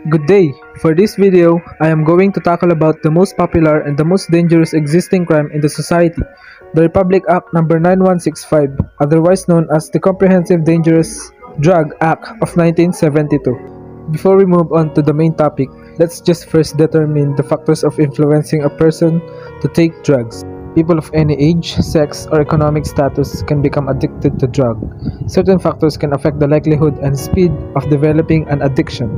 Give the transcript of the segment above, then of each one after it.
Good day! For this video, I am going to tackle about the most popular and the most dangerous existing crime in the society, the Republic Act No. 9165, otherwise known as the Comprehensive Dangerous Drug Act of 1972. Before we move on to the main topic, let's just first determine the factors of influencing a person to take drugs. People of any age, sex, or economic status can become addicted to drug. Certain factors can affect the likelihood and speed of developing an addiction.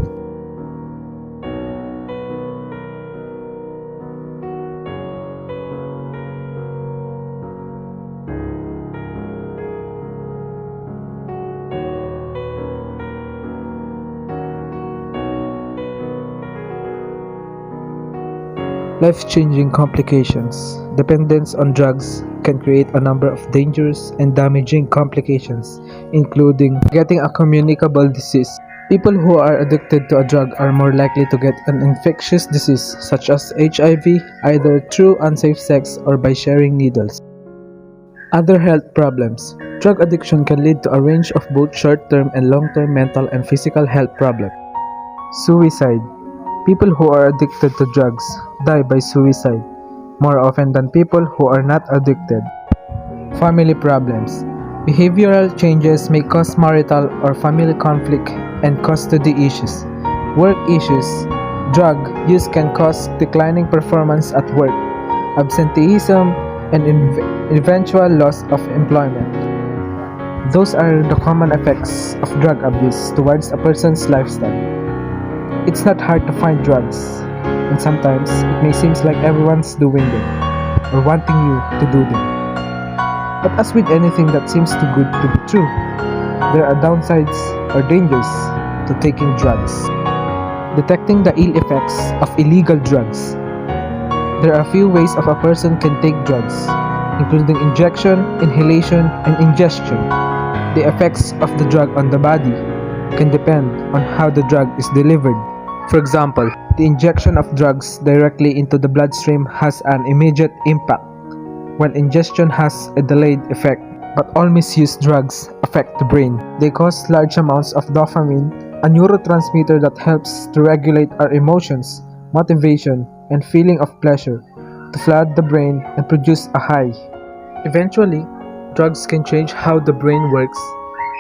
Life-changing complications. Dependence on drugs can create a number of dangerous and damaging complications, including getting a communicable disease. People who are addicted to a drug are more likely to get an infectious disease such as HIV, either through unsafe sex or by sharing needles. Other health problems. Drug addiction can lead to a range of both short-term and long-term mental and physical health problems. Suicide. People who are addicted to drugs die by suicide more often than people who are not addicted. Family problems. Behavioral changes may cause marital or family conflict and custody issues. Work issues. Drug use can cause declining performance at work, absenteeism, and eventual loss of employment. Those are the common effects of drug abuse towards a person's lifestyle. It's not hard to find drugs, and sometimes it may seem like everyone's doing them, or wanting you to do them. But as with anything that seems too good to be true, there are downsides or dangers to taking drugs. Detecting the ill effects of illegal drugs. There are few ways of a person can take drugs, including injection, inhalation, and ingestion. The effects of the drug on the body can depend on how the drug is delivered. For example, the injection of drugs directly into the bloodstream has an immediate impact, while ingestion has a delayed effect. But all misused drugs affect the brain. They cause large amounts of dopamine, a neurotransmitter that helps to regulate our emotions, motivation, and feeling of pleasure, to flood the brain and produce a high. Eventually, drugs can change how the brain works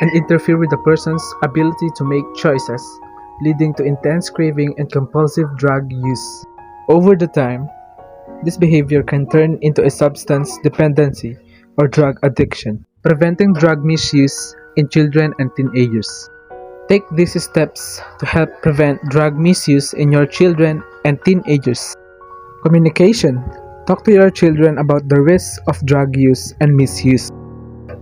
and interfere with a person's ability to make choices, leading to intense craving and compulsive drug use. Over the time, this behavior can turn into a substance dependency or drug addiction. Preventing drug misuse in children and teenagers. Take these steps to help prevent drug misuse in your children and teenagers. Communication. Talk to your children about the risks of drug use and misuse.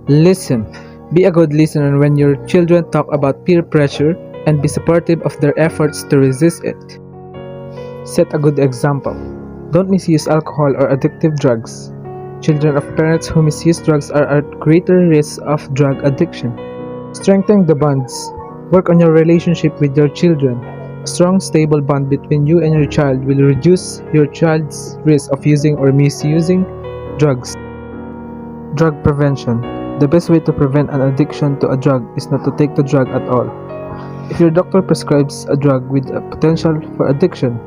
Listen. Be a good listener when your children talk about peer pressure and be supportive of their efforts to resist it. Set a good example. Don't misuse alcohol or addictive drugs. Children of parents who misuse drugs are at greater risk of drug addiction. Strengthen the bonds. Work on your relationship with your children. A strong, stable bond between you and your child will reduce your child's risk of using or misusing drugs. Drug prevention. The best way to prevent an addiction to a drug is not to take the drug at all. If your doctor prescribes a drug with a potential for addiction,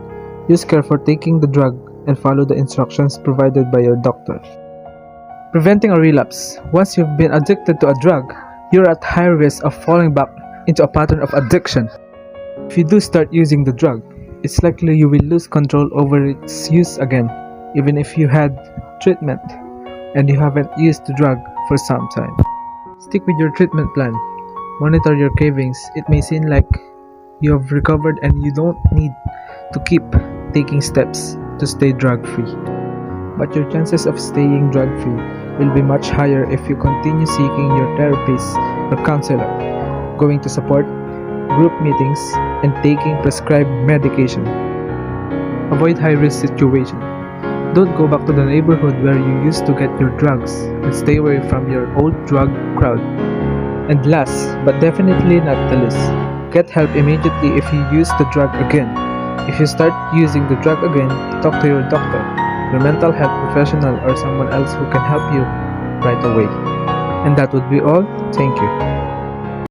use care for taking the drug and follow the instructions provided by your doctor. Preventing a relapse. Once you've been addicted to a drug, you're at higher risk of falling back into a pattern of addiction. If you do start using the drug, it's likely you will lose control over its use again, even if you had treatment and you haven't used the drug for some time. Stick with your treatment plan. Monitor your cravings. It may seem like you have recovered and you don't need to keep taking steps to stay drug-free. But your chances of staying drug-free will be much higher if you continue seeking your therapist or counselor, going to support, group meetings, and taking prescribed medication. Avoid high-risk situations. Don't go back to the neighborhood where you used to get your drugs, and stay away from your old drug crowd. And last, but definitely not the least, get help immediately if you use the drug again. If you start using the drug again, talk to your doctor, your mental health professional, or someone else who can help you right away. And that would be all. Thank you.